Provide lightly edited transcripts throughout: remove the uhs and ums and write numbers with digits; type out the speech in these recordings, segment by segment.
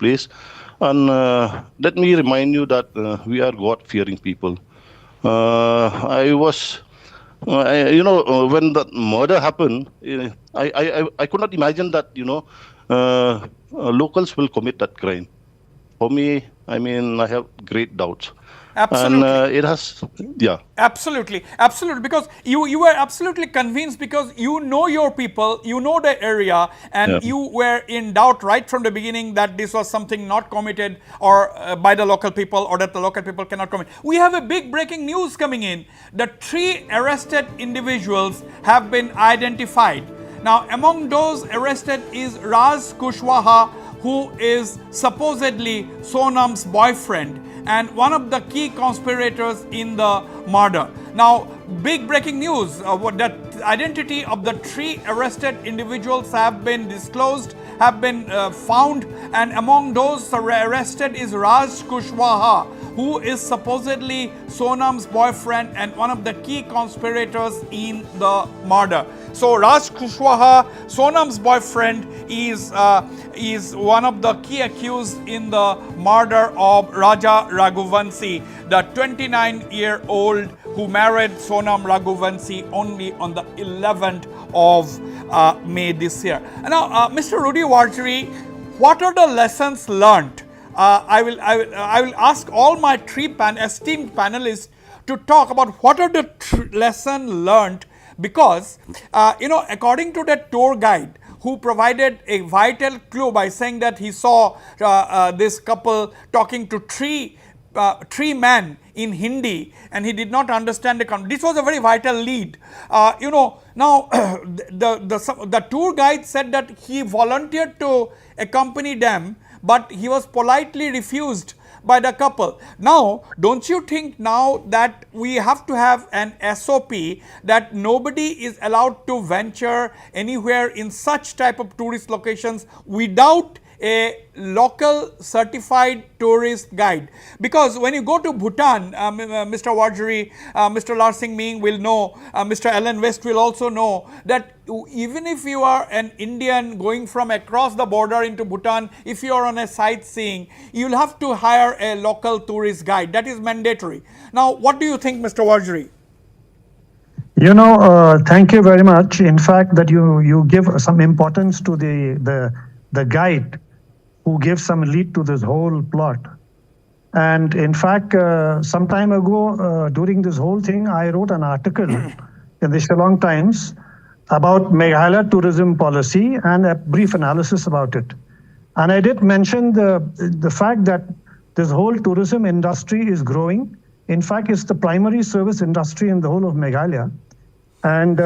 place. And let me remind you that we are God-fearing people. I was, when the murder happened, I could not imagine that, locals will commit that crime. For me, I mean, I have great doubts. And Absolutely. it has, yeah, Absolutely, absolutely. Because you were absolutely convinced because you know your people, you know the area, yeah. and you were in doubt right from the beginning that this was something not committed or by the local people, or that the local people cannot commit. We have a big breaking news coming in. The three arrested individuals have been identified. Now, among those arrested is Raj Kushwaha, who is supposedly Sonam's boyfriend and one of the key conspirators in the murder. Now, big breaking news, that identity of the three arrested individuals have been disclosed, have been found, and among those arrested is Raj Kushwaha, who is supposedly Sonam's boyfriend and one of the key conspirators in the murder. So Raj Kushwaha, Sonam's boyfriend, is one of the key accused in the murder of Raja Raghuvanshi, the 29-year-old who married Sonam Raghuvanshi only on the 11th of May this year. Now, Mr. Rudy Warjiri, what are the lessons learned? I will ask all my three esteemed panelists to talk about what are the lessons learned, because according to the tour guide who provided a vital clue by saying that he saw this couple talking to three men in Hindi, and he did not understand the context. This was a very vital lead. Now the tour guide said that he volunteered to accompany them, but he was politely refused by the couple. Now, don't you think now that we have to have an SOP that nobody is allowed to venture anywhere in such type of tourist locations without a local certified tourist guide? Because when you go to Bhutan, Mr. Warjiri, Mr. Larsing Ming will know, Mr. Alan West will also know that even if you are an Indian going from across the border into Bhutan, if you are on a sightseeing, you'll have to hire a local tourist guide. That is mandatory. Now, what do you think, Mr. Warjiri? Thank you very much. In fact, that you give some importance to the guide who gave some lead to this whole plot. And in fact, some time ago, during this whole thing, I wrote an article in the Shillong Times about Meghalaya tourism policy and a brief analysis about it. And I did mention the fact that this whole tourism industry is growing. In fact, it's the primary service industry in the whole of Meghalaya. And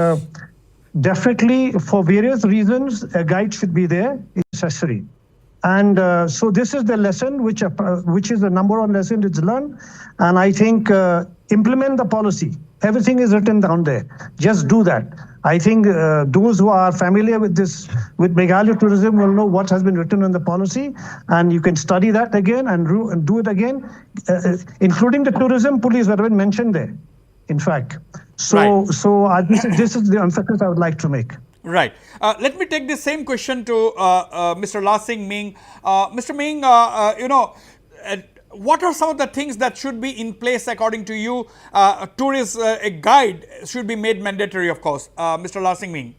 definitely, for various reasons, a guide should be there, it's necessary. And so this is the lesson, which is the number one lesson it's learned. And I think implement the policy. Everything is written down there. Just do that. I think those who are familiar with this, with Meghalaya tourism, will know what has been written in the policy, and you can study that again and do it again, including the tourism police that have been mentioned there. In fact, Right. This is the emphasis I would like to make. Right. Let me take the same question to Mr. Larsing Ming. Mr. Ming, what are some of the things that should be in place according to you? A guide should be made mandatory, of course. Mr. Larsing Ming.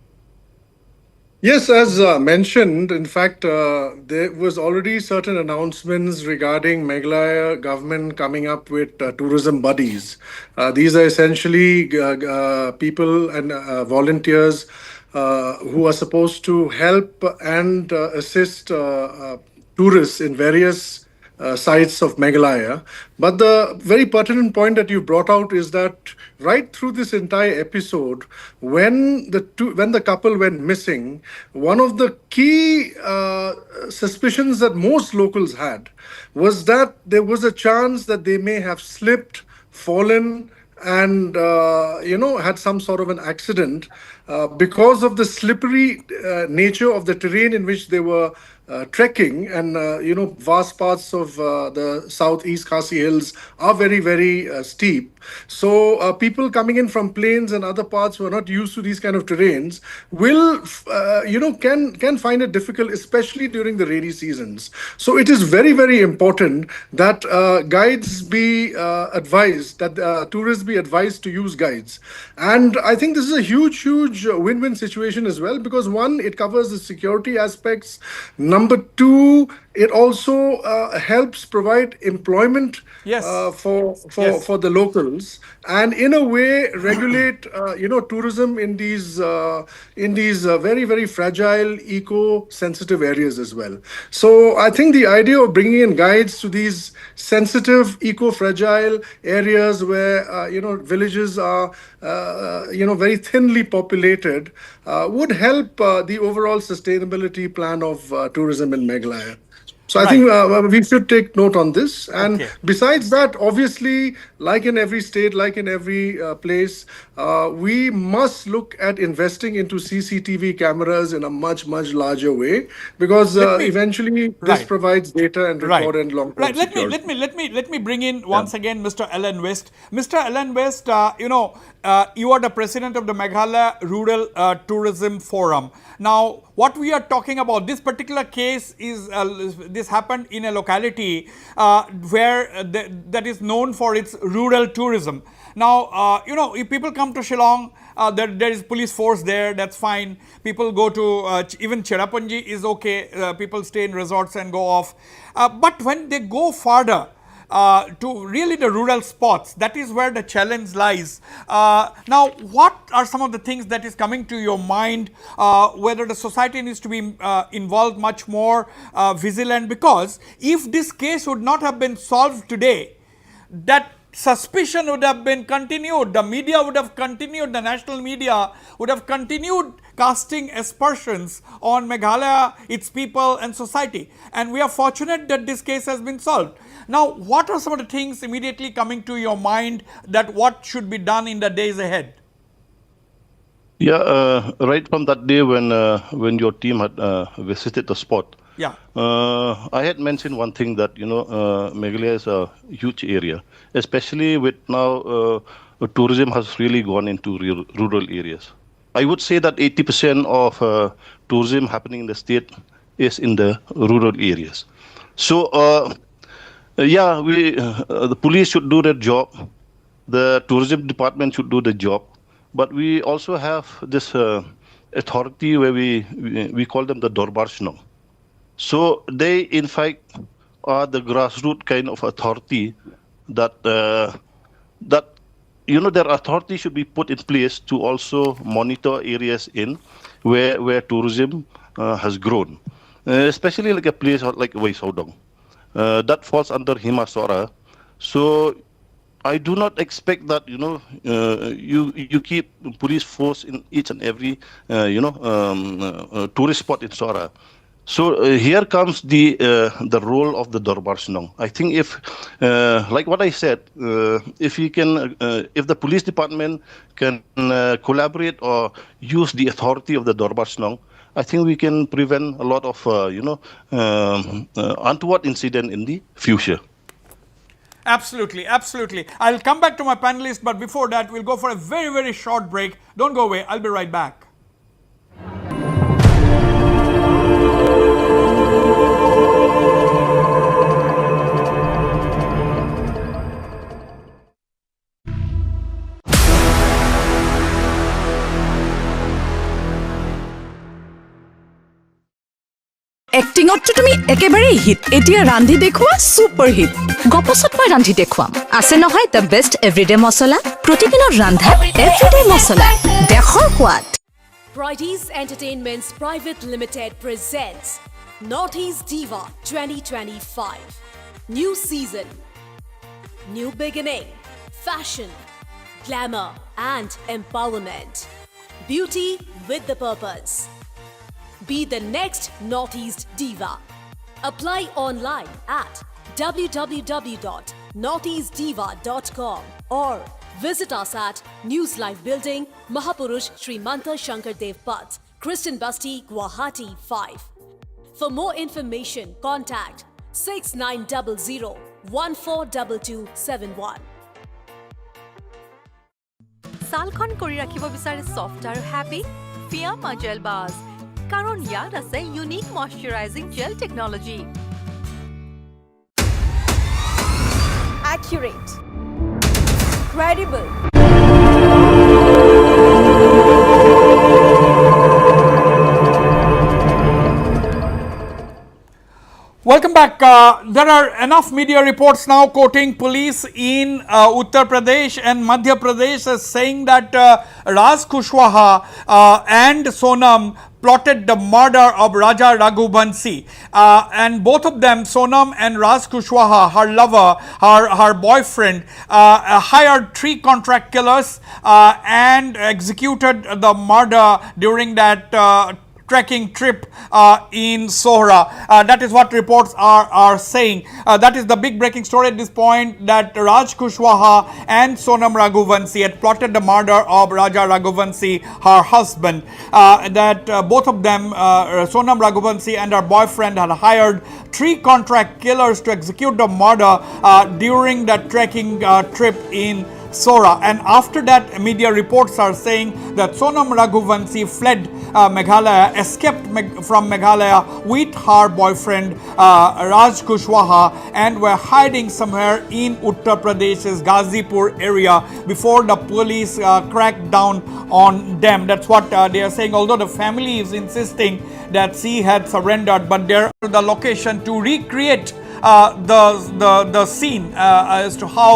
Yes, as mentioned, in fact, there was already certain announcements regarding Meghalaya government coming up with tourism buddies. These are essentially people and volunteers who are supposed to help and assist tourists in various sites of Meghalaya. But the very pertinent point that you brought out is that right through this entire episode, when the couple went missing, one of the key suspicions that most locals had was that there was a chance that they may have slipped, fallen, and had some sort of an accident because of the slippery nature of the terrain in which they were trekking, and vast parts of the southeast Khasi Hills are very, very steep. So people coming in from plains and other parts who are not used to these kind of terrains will, can find it difficult, especially during the rainy seasons. So it is very, very important that guides be advised, that tourists be advised to use guides. And I think this is a huge, huge win-win situation as well, because one, it covers the security aspects. Number two, it also helps provide employment Yes. Yes. for the locals, and in a way regulate tourism in these very, very fragile eco sensitive areas as well. So I think the idea of bringing in guides to these sensitive eco fragile areas where villages are very thinly populated would help the overall sustainability plan of tourism in Meghalaya. So I Right. think we should take note on this. And Okay. besides that, obviously, like in every state, like in every place, we must look at investing into CCTV cameras in a much, much larger way, because Let me. eventually this Right. provides data and Right. record and long-term Right. security. Let me bring in Yeah. once again Mr. Alan West. Mr. Alan West, you are the president of the Meghalaya Rural Tourism Forum. Now, what we are talking about, this particular case is this happened in a locality where that is known for its rural tourism. Now, if people come to Shillong, there is police force there, that's fine. People go to, even Cherrapunji is okay, people stay in resorts and go off. But when they go farther, to really the rural spots, that is where the challenge lies. Now, what are some of the things that is coming to your mind, whether the society needs to be involved much more, vigilant, because if this case would not have been solved today, that suspicion would have been continued, the media would have continued, the national media would have continued casting aspersions on Meghalaya, its people and society. And we are fortunate that this case has been solved. Now, what are some of the things immediately coming to your mind that what should be done in the days ahead? Yeah, right from that day when your team had visited the spot, Yeah. I had mentioned one thing that Meghalaya is a huge area, especially with now tourism has really gone into rural areas. I would say that 80% of tourism happening in the state is in the rural areas. So yeah, the police should do their job, the tourism department should do the job, but we also have this authority where we call them the Dorbar Shnong. So they, in fact, are the grassroots kind of authority that that their authority should be put in place to also monitor areas in where tourism has grown, especially like a place like Wai Saudong. That falls under Himaswara. So I do not expect that you keep police force in each and every tourist spot in Sora. So here comes the role of the Dorbar Snong. I think if, like what I said, if the police department can collaborate or use the authority of the Dorbar Snong, I think we can prevent a lot of untoward incident in the future. Absolutely, absolutely. I'll come back to my panelists, but before that, we'll go for a very, very short break. Don't go away. I'll be right back. এক্টিঙতটো তুমি একেবাৰেই hit এতিয়া ৰান্ধি দেখুৱা super hit গপছত মই ৰান্ধি দেখুৱাম আছে নহয় দ্য বেষ্ট এভৰিডে মছলা প্ৰতিদিনৰ ৰান্ধা এভৰিডে মছলা দেখৰ সোৱাদ Brighties Entertainments Private Limited presents Northeast Diva 2025. New season, new beginning, fashion, glamour and empowerment. Beauty with the purpose. Be the next Northeast Diva. Apply online at www.northeastdiva.com or visit us at News Live Building, Mahapurush Sri Manta Shankar Dev Path, Kristen Basti, Guwahati 5. For more information, contact 6900 142271. ছালখন কৰি ৰাখিব বিচাৰে soft আৰু happy Fiama gel বাজ কাৰণ ইয়াত আছে unique moisturising gel technology Accurate, credible, Welcome back. There are enough media reports now quoting police in Uttar Pradesh and Madhya Pradesh as saying that Raj Kushwaha and Sonam plotted the murder of Raja Raghuvanshi. And both of them, Sonam and Raj Kushwaha, her lover, her boyfriend, hired 3 contract killers and executed the murder during that trekking trip in Sohra. That is what reports are saying. That is the big breaking story at this point, that Raj Kushwaha and Sonam Raghuvanshi had plotted the murder of Raja Raghuvanshi, her husband. That both of them, Sonam Raghuvanshi and her boyfriend, had hired 3 contract killers to execute the murder during that trekking trip in Sohra. And after that, media reports are saying that Sonam Raghuvanshi fled Meghalaya, escaped from Meghalaya with her boyfriend Raj Kushwaha, and were hiding somewhere in Uttar Pradesh's Ghazipur area before the police cracked down on them. That's what they are saying. Although the family is insisting that she had surrendered, but they're at the location to recreate the scene as to how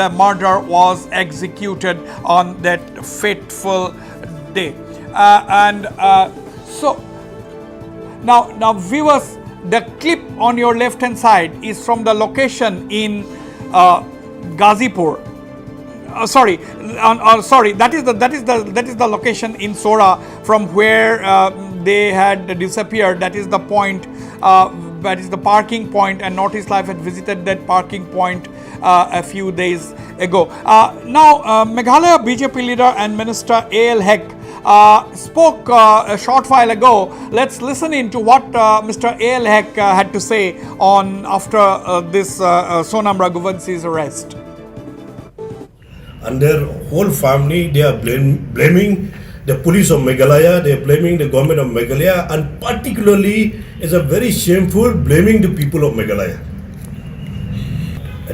the murder was executed on that fateful day. So now viewers, the clip on your left hand side is from the location in Ghazipur. That is the location in Sohra from where they had disappeared. That is the point. That is the parking point, and Northeast Life had visited that parking point a few days ago. Now, Meghalaya BJP leader and Minister A.L. Hek spoke a short while ago. Let's listen in to what Mr. A.L. Hek had to say on after this Sonam Raghuvansi's arrest. And their whole family, they are blaming the police of Meghalaya, they are blaming the government of Meghalaya, and particularly is a very shameful blaming the people of Meghalaya.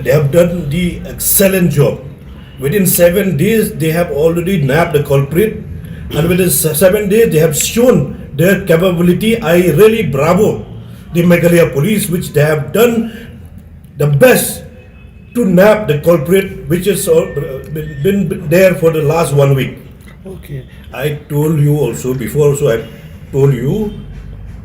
They have done the excellent job. Within 7 days, they have already nabbed the culprit, and within 7 days, they have shown their capability. I really bravo the Meghalaya police, which they have done the best to nab the culprit, which has been there for the last 1 week. Okay. I told you also before, also I told you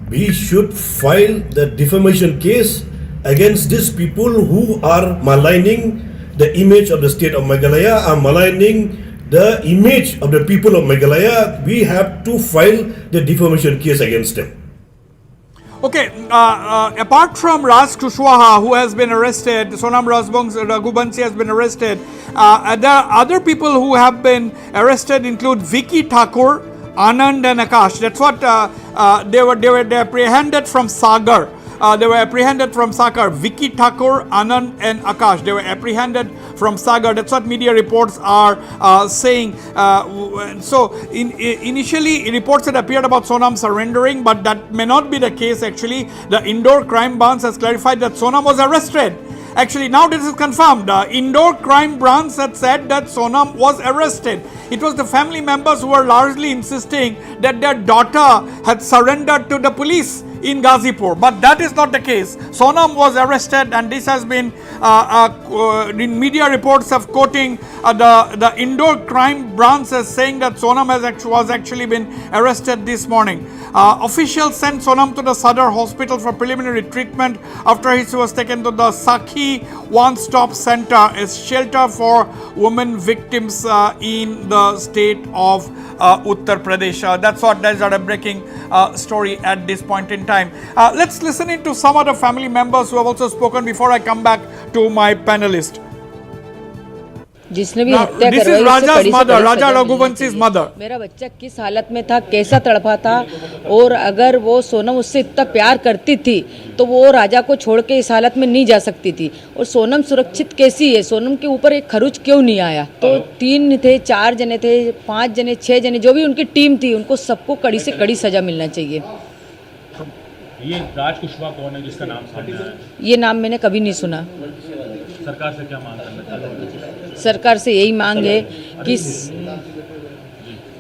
we should file the defamation case against these people who are maligning the image of the state of Meghalaya, are maligning the image of the people of Meghalaya. We have to file the defamation case against them. Okay, apart from Raj Kushwaha, who has been arrested, Sonam Raghuvanshi has been arrested. The other people who have been arrested include Vicky Thakur, Anand and Akash. That's what they were apprehended from Sagar. They were apprehended from Sagar. Vicky Thakur, Anand and Akash. They were apprehended from Sagar. That's what media reports are saying. So initially reports had appeared about Sonam surrendering, but that may not be the case actually. The Indore crime branch has clarified that Sonam was arrested. Actually, now this is confirmed. Indore crime branch had said that Sonam was arrested. It was the family members who were largely insisting that their daughter had surrendered to the police in Ghazipur, but that is not the case. Sonam was arrested, and this has been media reports of quoting the Indore crime branch as saying that Sonam was actually been arrested this morning. Officials sent Sonam to the Sadar hospital for preliminary treatment after he was taken to the Sakhi one-stop center, a shelter for women victims in the state of Uttar Pradesh. That's a breaking story at this point in time. Let's listen in to some of the family members who have also spoken before I come back to my panelist. जिसने भी Now, हत्या this is करवाई उससे Raja's कड़ी से mother, कड़ी Raja सजा मिलनी Raghuvanshi's चाहिए। mother. मेरा बच्चा किस हालत में था, कैसा तड़पा था, और अगर वो सोनम उससे इतना प्यार करती थी तो वो राजा को छोड़ के इस हालत में नहीं जा सकती थी। और सोनम सुरक्षित कैसी है, सोनम के ऊपर एक खरुच क्यों नहीं आया? तो 3 थे, 4 जने थे, 5 जने, 6 जने, जो भी उनकी टीम थी, उनको सबको कड़ी से कड़ी सजा मिलना चाहिए। ये राज कुशवाहा कौन है जिसका नाम सामने आया है? ये नाम मैंने कभी नहीं सुना। सरकार से क्या मांग करना चाहते हैं? सरकार से यही मांग है कि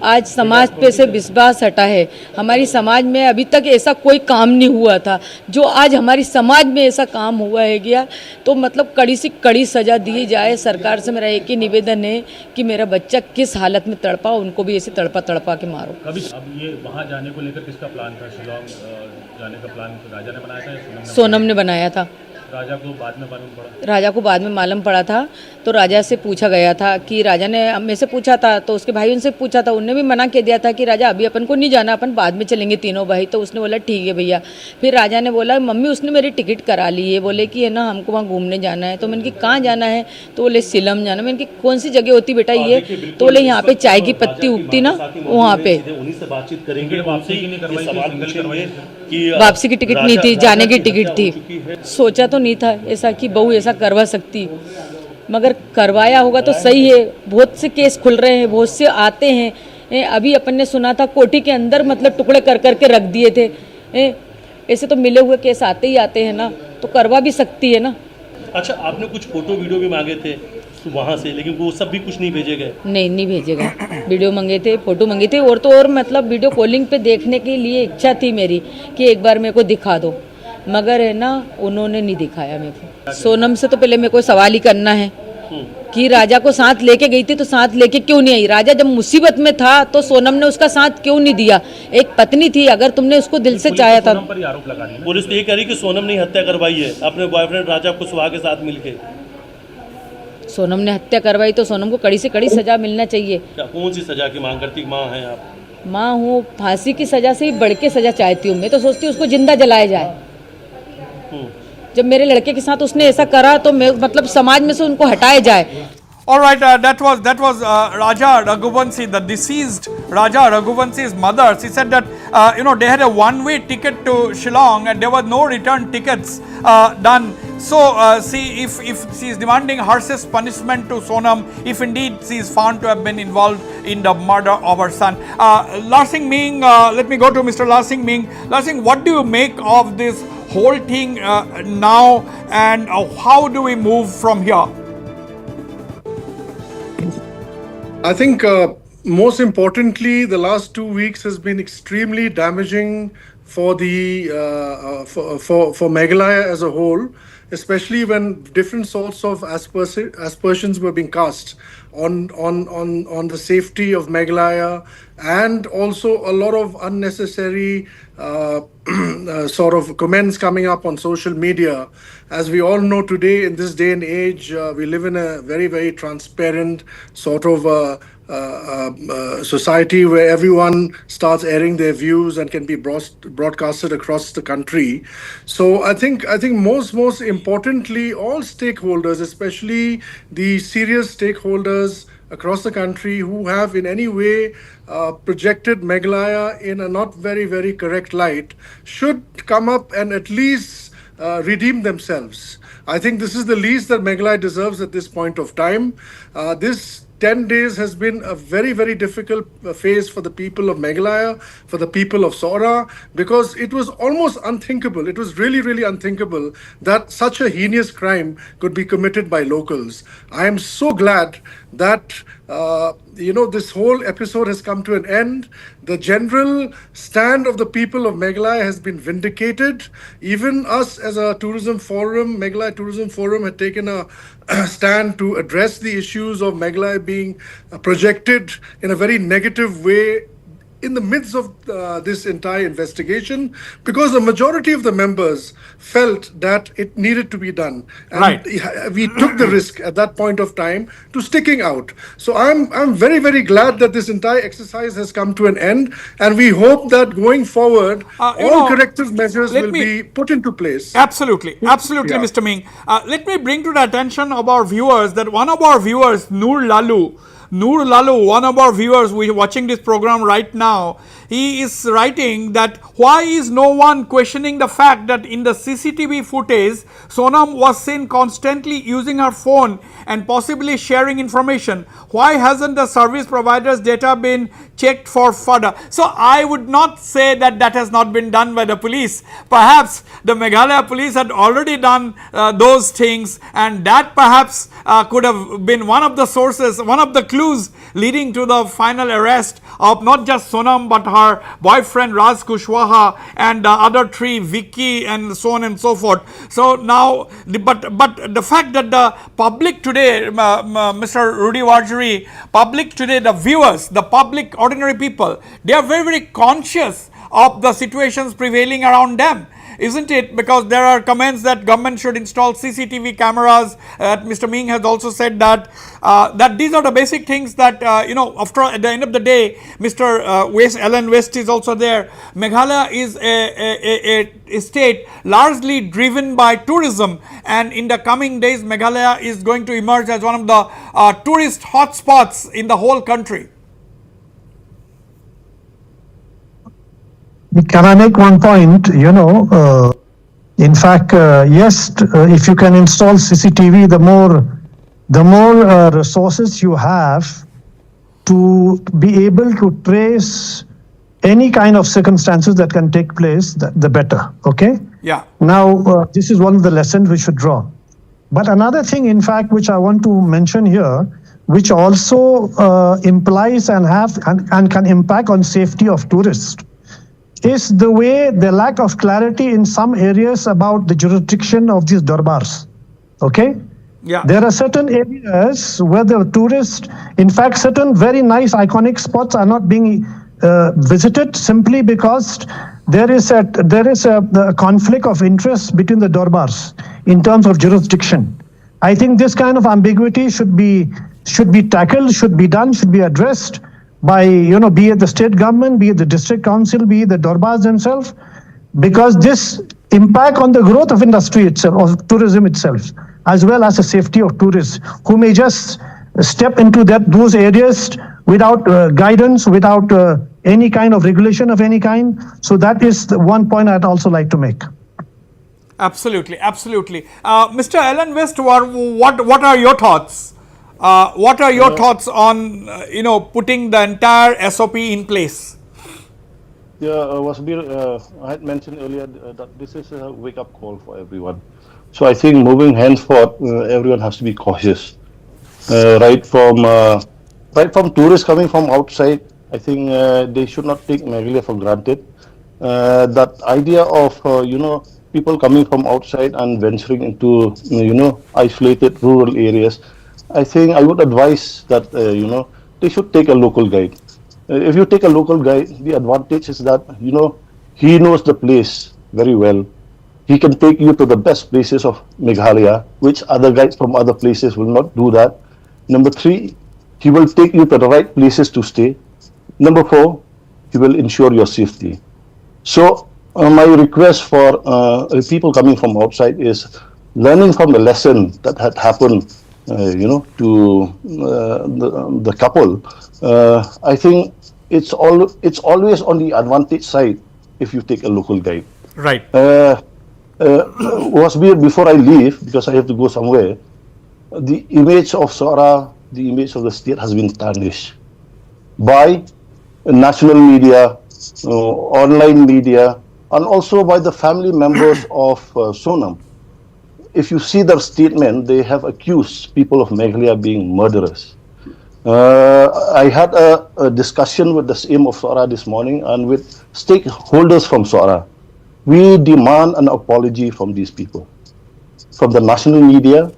आज समाज पे से विश्वास हटा है। हमारी समाज में अभी तक ऐसा कोई काम नहीं हुआ था, जो आज हमारी समाज में ऐसा काम हुआ है गया, तो मतलब कड़ी से कड़ी सजा दी जाए। सरकार से मेरा एक ही निवेदन है कि मेरा बच्चा किस हालत में तड़पा, उनको भी ऐसे तड़पा तड़पा के मारो। कभी अब ये वहाँ जाने को लेकर किसका प्लान था? शिलोंग जाने का प्लान राजा ने बनाया था या सोनम ने बनाया था। राजा को बाद में मालूम पड़ा? राजा को बाद में मालूम पड़ा था, तो राजा से पूछा गया था कि राजा ने मेरे से पूछा था, तो उसके भाई उनसे पूछा था, उनने भी मना कर दिया था कि राजा अभी अपन को नहीं जाना, अपन बाद में चलेंगे तीनों भाई। तो उसने बोला ठीक है भैया। फिर राजा ने बोला मम्मी उसने मेरी टिकट करा ली है, बोले कि है ना हमको वहाँ घूमने जाना है। तो मैंने कि कहाँ जाना है? तो बोले सिलम जाना। मैंने कि कौन सी जगह होती बेटा ये? तो बोले यहाँ पे चाय की पत्ती उगती ना, वहाँ पे। उन्हीं से बातचीत करेंगे। वापसी की नहीं करवाई, सवाल सिंगल पूछेंगे करवाई कि वापसी की टिकट नहीं थी, जाने की टिकट थी। सोचा तो नहीं था ऐसा कि बहू ऐसा करवा सकती, मगर करवाया होगा तो सही है। बहुत से केस खुल रहे हैं, बहुत से आते हैं। अभी अपन ने सुना था कोठी के अंदर मतलब टुकड़े कर करके रख दिए थे। ऐसे तो मिले हुए केस आते ही आते हैं ना, तो करवा भी सकती है ना। अच्छा, आपने कुछ फोटो वीडियो भी मांगे थे वहाँ से, लेकिन वो सब भी कुछ नहीं भेजे गए? नहीं भेजे गए। वीडियो मंगे थे, फोटो मंगे थे, और तो और मतलब वीडियो कॉलिंग पे देखने के लिए इच्छा थी मेरी कि एक बार मेरे को दिखा दो, मगर है ना उन्होंने नहीं दिखाया मेरे को। सोनम से तो पहले मेरे को सवाल ही करना है कि राजा को साथ लेके गई थी तो साथ लेके क्यों नहीं आई? राजा जब मुसीबत में था तो सोनम ने उसका साथ क्यों नहीं दिया? एक पत्नी थी, अगर तुमने उसको दिल से चाहा था। पुलिस तो ये कह रही कि सोनम ने हत्या करवाई है अपने बॉयफ्रेंड राजा कुशवाहा के साथ मिलके। सोनम ने हत्या करवाई तो सोनम को कड़ी से कड़ी सजा मिलना चाहिए। क्या कौन सी सजा की मांग करती? माँ हैं आप? माँ हूँ, फांसी की सजा से ही बढ़ के सजा चाहती हूँ। मैं तो सोचती हूँ उसको जिंदा जलाया जाए। जब मेरे लड़के के साथ उसने ऐसा करा तो मैं मतलब समाज में से उनको हटाया जाए। All right, that was Raja Raghuvanshi, the deceased Raja Raghuvanshi's mother. She said that they had a one-way ticket to Shillong and there were no return tickets done. So if she is demanding harshest punishment to Sonam, if indeed she is found to have been involved in the murder of her son. Larsing Ming, let me go to Mr. Larsing Ming. Larsing, what do you make of this whole thing now, and how do we move from here? I think most importantly, the last 2 weeks has been extremely damaging for the for Meghalaya as a whole, especially when different sorts of aspersions were being cast on the safety of Meghalaya, and also a lot of unnecessary sort of comments coming up on social media. As we all know today, in this day and age, we live in a very, very transparent sort of society where everyone starts airing their views and can be broadcasted across the country. So I think most importantly, all stakeholders, especially the serious stakeholders across the country who have in any way projected Meghalaya in a not very, very correct light, should come up and at least redeem themselves. I think this is the least that Meghalaya deserves at this point of time. This 10 days has been a very, very difficult phase for the people of Meghalaya, for the people of Sora, because it was almost unthinkable. It was really, really unthinkable that such a heinous crime could be committed by locals. I am so glad that this whole episode has come to an end. The general stand of the people of Meghalaya has been vindicated. Even us as a tourism forum, Meghalaya Tourism Forum, had taken a stand to address the issues of Meghalaya being projected in a very negative way in the midst of this entire investigation, because the majority of the members felt that it needed to be done, and Right. we took the risk at that point of time to sticking out. So I'm very, very glad that this entire exercise has come to an end, and we hope that going forward, all corrective measures let will me be put into place. Absolutely, absolutely, Yeah. Mr. Ming. Let me bring to the attention of our viewers that one of our viewers, Noor Lalu, one of our viewers, we are watching this program right now. He is writing that why is no one questioning the fact that in the CCTV footage, Sonam was seen constantly using her phone and possibly sharing information. Why hasn't the service provider's data been checked for further? So I would not say that that has not been done by the police. Perhaps the Meghalaya police had already done those things, and that perhaps could have been one of the sources, one of the clues leading to the final arrest of not just Sonam but her boyfriend Raj Kushwaha and the other three, Vicky and so on and so forth. So now, but the fact that the public today, Mr. Rudy Warjuri, public today, the viewers, the public, ordinary people, they are very, very conscious of the situations prevailing around them, isn't it? Because there are comments that government should install CCTV cameras. Mr. Ming has also said that that these are the basic things that after at the end of the day, Mr. Alan West is also there. Meghalaya is a state largely driven by tourism, and in the coming days, Meghalaya is going to emerge as one of the tourist hotspots in the whole country. Can I make one point? In fact, yes, if you can install CCTV, the more resources you have to be able to trace any kind of circumstances that can take place, the better. Okay. Yeah. Now, this is one of the lessons we should draw. But another thing, in fact, which I want to mention here, which also implies and can impact on safety of tourists, is the lack of clarity in some areas about the jurisdiction of these darbars. Okay? Yeah. There are certain areas where the tourists, in fact, certain very nice iconic spots are not being visited simply because there is a conflict of interest between the darbars in terms of jurisdiction. I think this kind of ambiguity should be tackled, should be done, should be addressed by, be it the state government, be it the district council, be it the darbars themselves, because this impact on the growth of industry itself, of tourism itself, as well as the safety of tourists who may just step into those areas without guidance, without any kind of regulation of any kind. So that is the one point I'd also like to make. Absolutely, absolutely. Mr. Alan West, what are your thoughts? What are your thoughts on putting the entire SOP in place? Yeah, Wasbir, I had mentioned earlier that this is a wake-up call for everyone. So I think moving henceforth, everyone has to be cautious. Right from tourists coming from outside, I think they should not take Meghalaya for granted. That idea of people coming from outside and venturing into isolated rural areas, I think I would advise that they should take a local guide. If you take a local guide, the advantage is that he knows the place very well. He can take you to the best places of Meghalaya, which other guides from other places will not do that. Number 3, he will take you to the right places to stay. Number 4, he will ensure your safety. So my request for people coming from outside is learning from the lesson that had happened to the couple. I think it's always on the advantage side if you take a local guide. Right. Wasbir, before I leave, because I have to go somewhere, the image of Sora, the image of the state has been tarnished by national media, online media, and also by the family members of Sonam. If you see their statement, they have accused people of Meghalaya being murderers. I had a discussion with the CM of Sora this morning and with stakeholders from Sora. We demand an apology from these people, from the national media,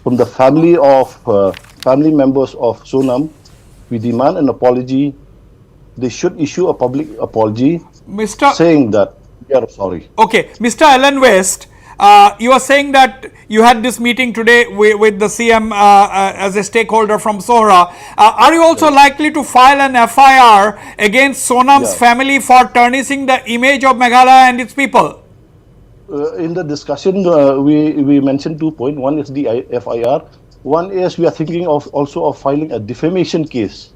from the family members of Sonam. We demand an apology they should issue a public apology Mr. saying that we are sorry. Okay, Mr. Alan West, you are saying that you had this meeting today with the CM as a stakeholder from Sohra. Are you also likely to file an FIR against Sonam's family for tarnishing the image of Meghalaya and its people? In the discussion, we mentioned 2 points. One is the FIR. One is we are thinking of also of filing a defamation case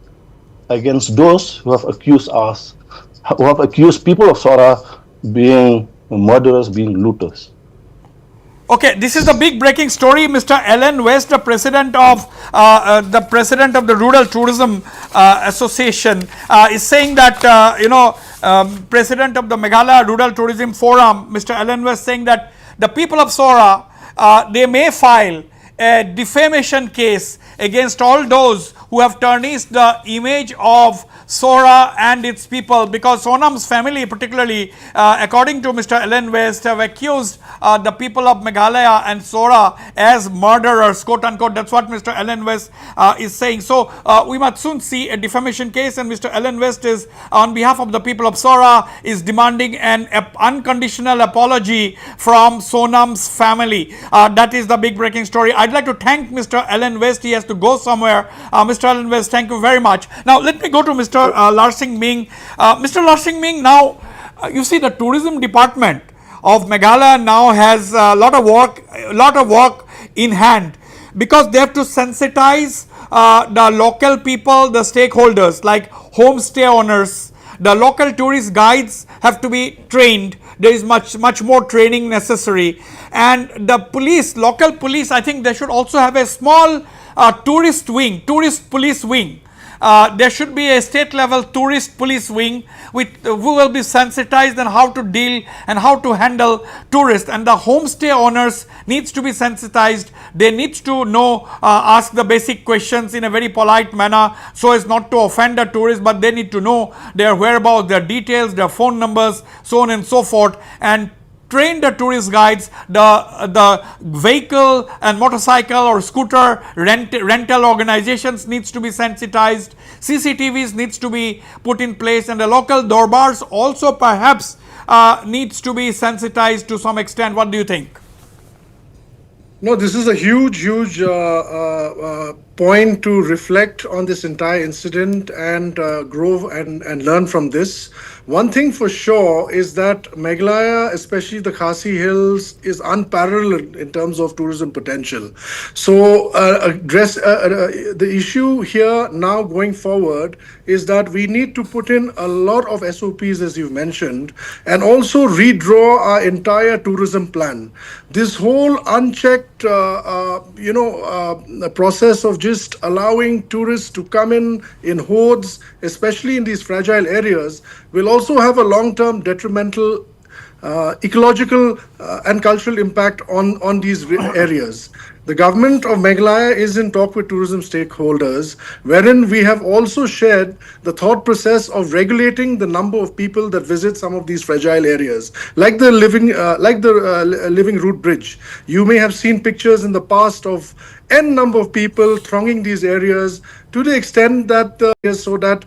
against those who have accused us, who have accused people of Sohra being murderers, being looters. Okay, this is the big breaking story. Mr. Alan West, the president of the Rural Tourism Association, is saying that president of the Meghalaya Rural Tourism Forum, Mr. Alan West, saying that the people of Sohra they may file a defamation case against all those who have tarnished the image of Sohra and its people, because Sonam's family particularly, according to Mr. Alan West, have accused the people of Meghalaya and Sohra as murderers, quote unquote. That's what Mr. Alan West is saying. So we must soon see a defamation case, and Mr. Alan West is, on behalf of the people of Sohra, is demanding an unconditional apology from Sonam's family. That is the big breaking story. I'd like to thank Mr. Alan West. He has to go somewhere. Mr. Alan West, thank you very much. Now let me go to Mr. Larsing Ming. Mr. Larsing Ming, now you see the tourism department of Meghalaya now has a lot of work in hand, because they have to sensitize the local people, the stakeholders like homestay owners. The local tourist guides have to be trained. There is much more training necessary, and the police, local police, I think they should also have a small tourist police wing. There should be a state level tourist police wing who will be sensitized on how to deal and how to handle tourists, and the homestay owners needs to be sensitized. They need to know, ask the basic questions in a very polite manner so as not to offend the tourists, but they need to know their whereabouts, their details, their phone numbers, so on and so forth, and train the tourist guides. The vehicle and motorcycle or scooter rental organizations needs to be sensitized. CCTVs needs to be put in place, and the local darbars also perhaps needs to be sensitized to some extent. What do you think? No, this is a huge point to reflect on this entire incident and grow and learn from this. One thing for sure is that Meghalaya, especially the Khasi Hills, is unparalleled in terms of tourism potential. So address the issue here now going forward is that we need to put in a lot of SOPs, as you've mentioned, and also redraw our entire tourism plan. This whole unchecked process of just allowing tourists to come in hordes, especially in these fragile areas, will also have a long-term detrimental ecological and cultural impact on these areas. The government of Meghalaya is in talk with tourism stakeholders, wherein we have also shared the thought process of regulating the number of people that visit some of these fragile areas, like the living root bridge. You may have seen pictures in the past of n number of people thronging these areas, to the extent that so that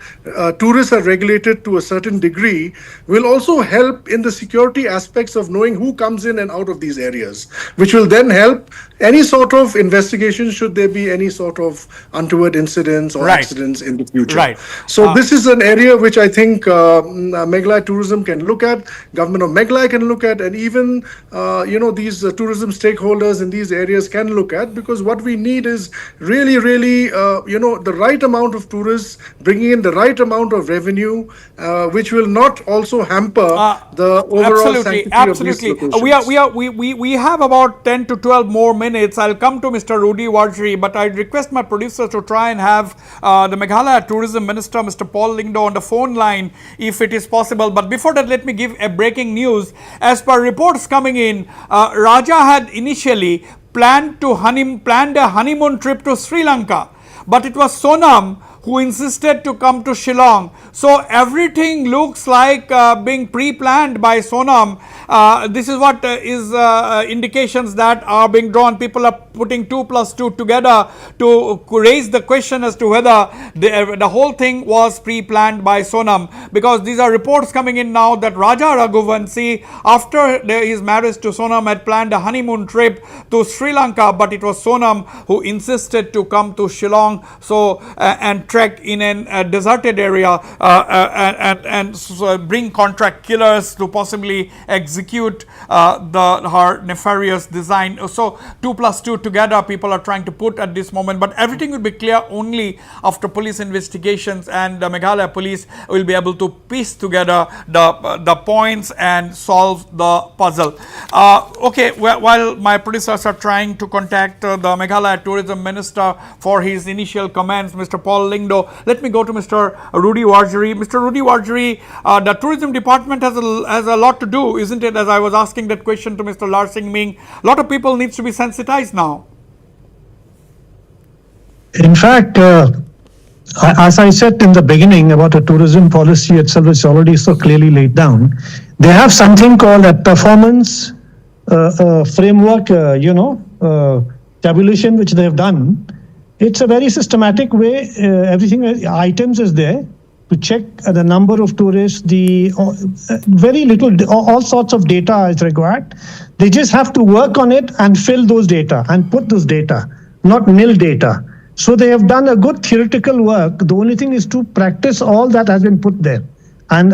tourists are regulated to a certain degree, will also help in the security aspects of knowing who comes in and out of these areas, which will then help any sort of investigation should there be any sort of untoward incidents or accidents in the future. So this is an area which I think Meghalaya tourism can look at, government of Meghalaya can look at, and even these tourism stakeholders in these areas can look at, because what we need is really the right amount of tourists bringing in the right amount of revenue, which will not also hamper the overall sanctity of these locations. We have about 10 to 12 more minutes. I'll come to Mr. Rudy Wajri, but I request my producer to try and have the Meghalaya Tourism Minister, Mr. Paul Lyngdoh, on the phone line if it is possible. But before that, let me give a breaking news. As per reports coming in, Raja had initially planned a honeymoon trip to Sri Lanka, but it was Sonam who insisted to come to Shillong. So everything looks like being pre-planned by Sonam. This is what is indications that are being drawn. People are putting 2 plus 2 together to raise the question as to whether the whole thing was pre-planned by Sonam, because these are reports coming in now that Raja Raghuvanshi, after his marriage to Sonam, had planned a honeymoon trip to Sri Lanka, but it was Sonam who insisted to come to Shillong and trek in a deserted area and bring contract killers to possibly execute her nefarious design. So 2 plus 2 together people are trying to put at this moment, but everything will be clear only after police investigations, and the Meghalaya police will be able to piece together the points and solve the puzzle. Okay, while my producers are trying to contact the Meghalaya Tourism Minister for his initial comments, Mr. Paul Lingdo, let me go to Mr. Rudy Warjuri. Mr. Rudy Warjuri, the tourism department has a lot to do, isn't it? As I was asking that question to Mr. Larsing Ming, a lot of people needs to be sensitized now. In fact, as I said in the beginning about a tourism policy itself, is already so clearly laid down. They have something called a performance framework, tabulation, which they have done. It's a very systematic way. Everything, items is there to check the number of tourists, very little, all sorts of data is required. They just have to work on it and fill those data and put those data, not nil data. So they have done a good theoretical work. The only thing is to practice all that has been put there. And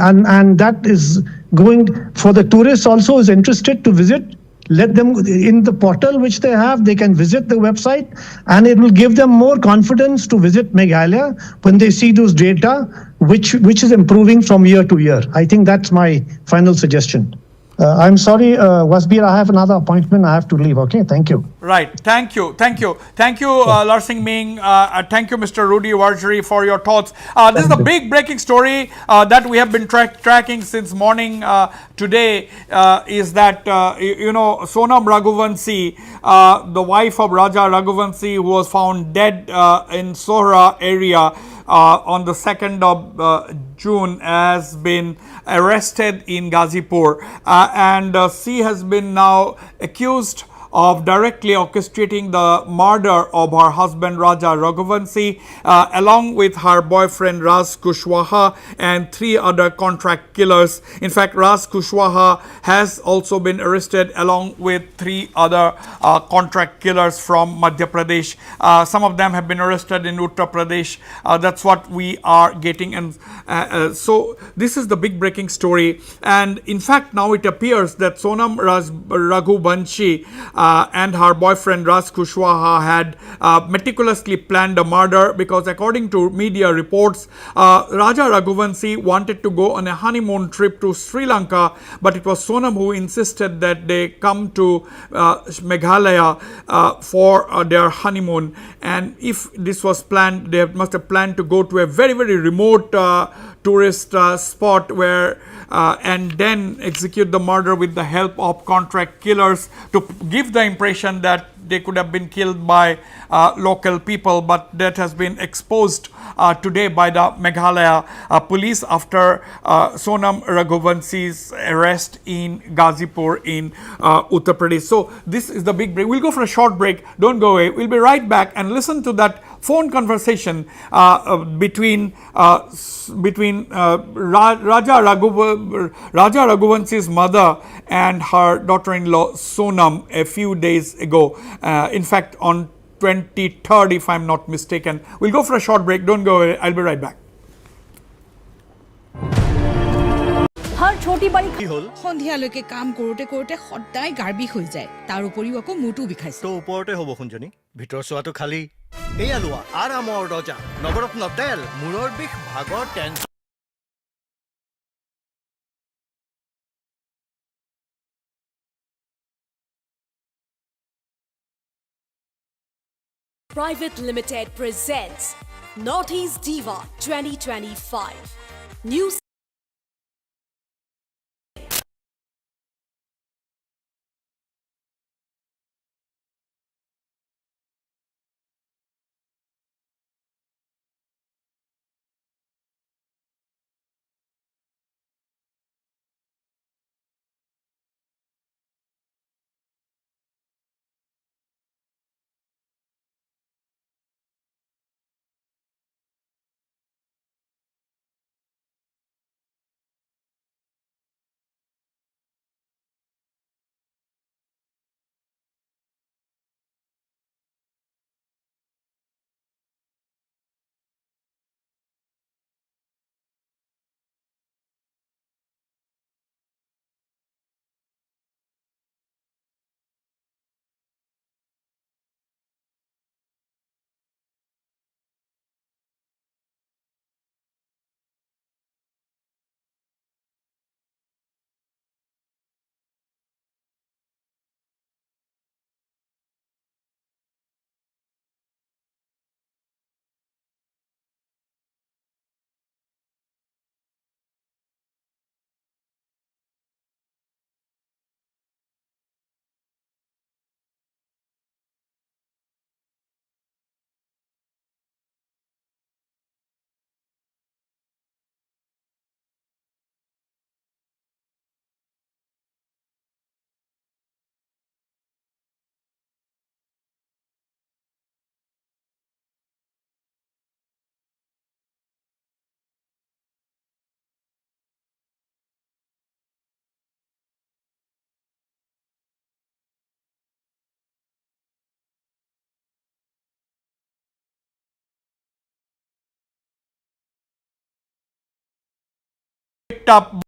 that is going for the tourists also is interested to visit. Let them in the portal which they have, they can visit the website, and it will give them more confidence to visit Meghalaya when they see those data, which is improving from year to year. I think that's my final suggestion. I'm sorry, Wasbir, I have another appointment. I have to leave. Okay, thank you. Right. Thank you. Larsing Ming. Thank you, Mr. Rudy Warjuri, for your thoughts. This is a big breaking story that we have been tracking since morning today. Is that Sonam Raghuvanshi, the wife of Raja Raghuvanshi, who was found dead in Sohra area on the 2nd of June, has been arrested in Ghazipur, and she has been now accused of directly orchestrating the murder of her husband Raja Raghuvanshi, along with her boyfriend Raj Kushwaha and 3 other contract killers. In fact, Raj Kushwaha has also been arrested along with 3 other contract killers from Madhya Pradesh. Some of them have been arrested in Uttar Pradesh. That's what we are getting. And so this is the big breaking story. And in fact, now it appears that Sonam Raghuvanshi and her boyfriend Raj Kushwaha had meticulously planned a murder, because according to media reports, Raja Raghuvanshi wanted to go on a honeymoon trip to Sri Lanka, but it was Sonam who insisted that they come to Meghalaya for their honeymoon. And if this was planned, they must have planned to go to a very, very remote tourist spot where and then execute the murder with the help of contract killers to give the impression that they could have been killed by local people. But that has been exposed today by the Meghalaya police after Sonam Raghuvanshi's arrest in Ghazipur in Uttar Pradesh. So this is the big break. We'll go for a short break. Don't go away. We'll be right back and listen to that phone conversation between Raja Raghuvanshi's mother and her daughter-in-law Sonam a few days ago. In fact, on 23rd, if I'm not mistaken. We'll go for a short break. Don't go away. I'll be right back. हर छोटी बड़ी কি হল সন্ধিয়ালৈকে কাম কৰোতে কৰোতে সদায় গাৰ বিষ হৈ যায়, তাৰ উপৰিও আকৌ মূৰটো বিষাইছে। তো ওপৰতে হ'ব শুনজনী, ভিতৰ চোৱাটো খালি। এয়া লোৱা আৰামৰ ৰজা নৱৰত্ন তেল, মূৰৰ বিষ ভাগৰ tension Private Limited presents Northeast Diva 2025. New picked up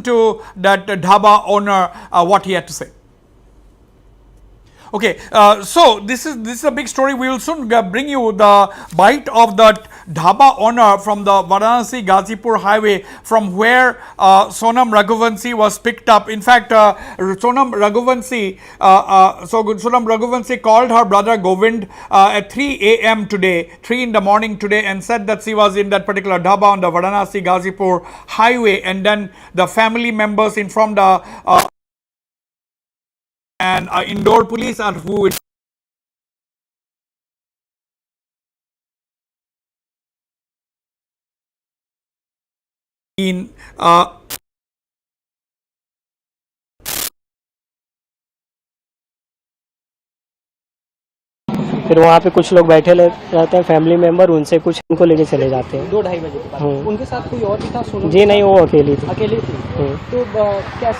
to that dhaba owner what he had to say. Okay, so this is a big story. We will soon bring you the bite of that dhaba owner from the Varanasi Gazipur highway, from where Sonam Raghuvanshi was picked up. In fact, Sonam Raghuvanshi called her brother Govind at 3 a.m. today, 3 in the morning today, and said that she was in that particular dhaba on the Varanasi Gazipur highway, and then the family members informed and indoor police are who in फिर वहाँ पे कुछ लोग बैठे रहते हैं family member, उनसे कुछ इनको लेके चले जाते हैं 2-2:30 बजे के बाद। उनके साथ कोई और भी था? जी नहीं, वो अकेली थी। अकेले थी। तो कैसा